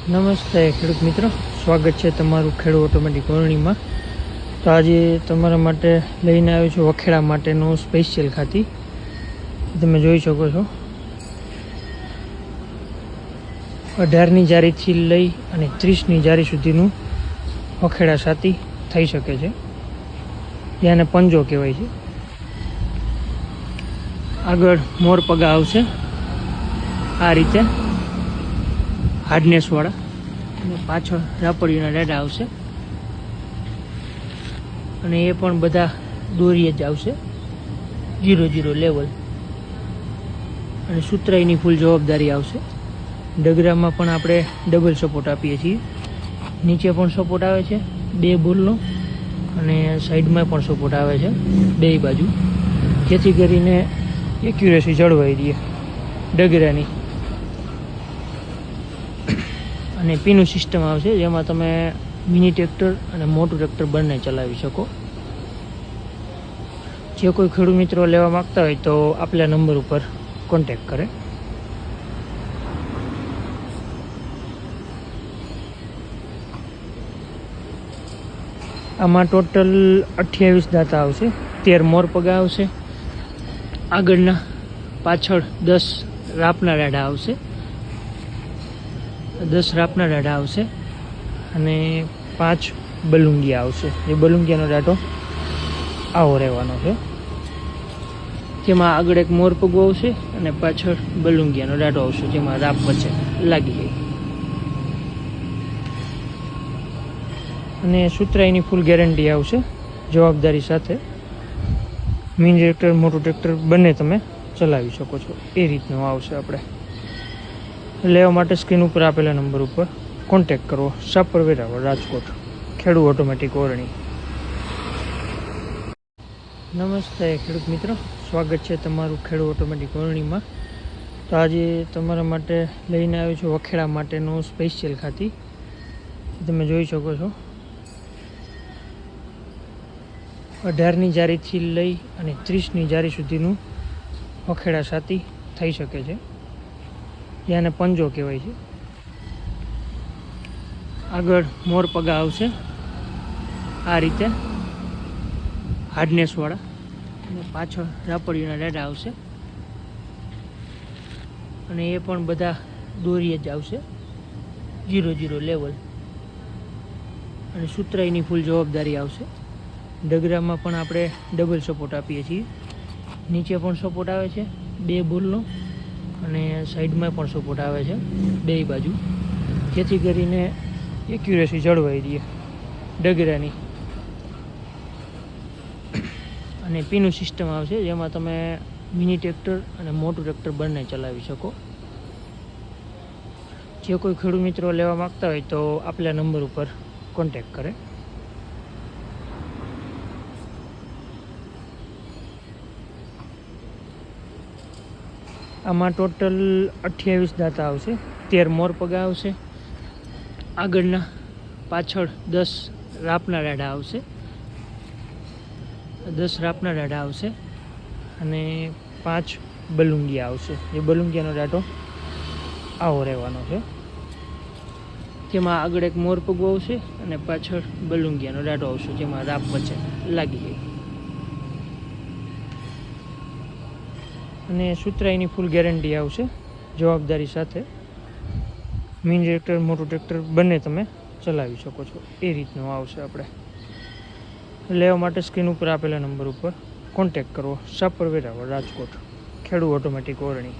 નમસ્તે ખેડૂત મિત્રો, સ્વાગત છે તમારું ખેડૂત ઓટોમેટિક ઓરણીમાં. તો આજે તમારા માટે લઈને આવ્યો છું વખેડા માટેનું સ્પેશિયલ ખાતી. તમે જોઈ શકો છો 18ની જારીથી લઈ અને 30ની જારી સુધીનું વખેડા છાતી થઈ શકે છે, જેને પંજો કહેવાય છે. આગળ મોર પગા આવશે આ રીતે હાર્ડનેસવાળા, અને પાછળ રાપડીના દાડા આવશે, અને એ પણ બધા દોરીએ જ આવશે 0-0 લેવલ, અને સુતરાઈની ફૂલ જવાબદારી આવશે. ડગરામાં પણ આપણે ડબલ સપોર્ટ આપીએ છીએ, નીચે પણ સપોર્ટ આવે છે 2 બોલનો, અને સાઈડમાં પણ સપોર્ટ આવે છે 2 બાજુ, જેથી કરીને એક્યુરેસી જળવાઈ રહે ડગરાની. અને પીનું સિસ્ટમ આવશે, જેમાં તમે મિની ટ્રેક્ટર અને મોટું ટ્રેક્ટર બંને ચલાવી શકો. જે કોઈ ખેડૂત મિત્રો લેવા માગતા હોય તો આપેલા નંબર ઉપર કોન્ટેક કરે. આમાં ટોટલ 28 દાંતા આવશે, 13 મોર પગા આવશે, આગળના પાછળ 10 રાપના દાડા આવશે, 10 રાપના દાડા આવશે, અને 5 બલુંગિયા આવશે. જે બલુંગિયાનો દાંટો આવો રહેવાનો છે, જેમાં આગળ એક મોર પગો આવશે અને પાછળ બલુંગિયાનો દાંટો આવશે, જેમાં રાપ વચ્ચે લાગી જાય. અને સુતરાઈની ફૂલ ગેરંટી આવશે જવાબદારી સાથે. મિની ટ્રેક્ટર મોટું ટ્રેક્ટર બંને તમે ચલાવી શકો છો, એ રીતનું આવશે. આપણે લેવા માટે સ્ક્રીન ઉપર આપેલા નંબર ઉપર કોન્ટેક કરવો. સાપર વેરાવળ, રાજકોટ, ખેડૂત ઓટોમેટિક ઓરણી. નમસ્તે ખેડૂત મિત્રો, સ્વાગત છે તમારું ખેડૂત ઓટોમેટિક ઓરણીમાં. તો આજે તમારા માટે લઈને આવ્યો છું વખેડા માટેનું સ્પેશિયલ ખાતી. તમે જોઈ શકો છો 18ની જારીથી લઈ અને 30ની જારી સુધીનું વખેડા છાતી થઈ શકે છે, જેને પંજો કહેવાય છે. આગળ મોર પગા આવશે આ રીતે હાર્ડનેસવાળા, અને પાછળ રાપડીના દાડા આવશે, અને એ પણ બધા દોરીએ જ આવશે 0-0 લેવલ, અને સુતરાઈની ફૂલ જવાબદારી આવશે. ડગરામાં પણ આપણે ડબલ સપોર્ટ આપીએ છીએ, નીચે પણ સપોર્ટ આવે છે 2 બોલનો, અને સાઈડમાં પણ સપોર્ટ આવે છે 2 બાજુ, જેથી કરીને એક્યુરેસી જળવાઈ રહે ડગરાની. અને પીનું સિસ્ટમ આવશે, જેમાં તમે મિની ટ્રેક્ટર અને મોટું ટ્રેક્ટર બંને ચલાવી શકો. જે કોઈ ખેડૂત મિત્રો લેવા માગતા હોય તો આપેલા નંબર ઉપર કોન્ટેક કરે. આમાં ટોટલ 28 દાંતા આવશે, 13 મોર પગા આવશે, આગળના પાછળ 10 રાપના દાડા આવશે, 10 રાપના દાડા આવશે, અને 5 બલુંગિયા આવશે. જે બલુંગિયાનો દાંટો આવો રહેવાનો છે, જેમાં આગળ એક મોર પગો આવશે અને પાછળ બલુંગિયાનો દાંટો આવશે, જેમાં રાપ વચ્ચે લાગી જાય. અને સુતરાઈની ફૂલ ગેરંટી આવશે જવાબદારી સાથે. મિની ટ્રેક્ટર મોટું ટ્રેક્ટર બંને તમે ચલાવી શકો છો, એ રીતનું આવશે. આપણે લેવા માટે સ્ક્રીન ઉપર આપેલા નંબર ઉપર કોન્ટેક કરવો. સાપર વેરાવળ, રાજકોટ, ખેડૂત ઓટોમેટિક ઓરણી.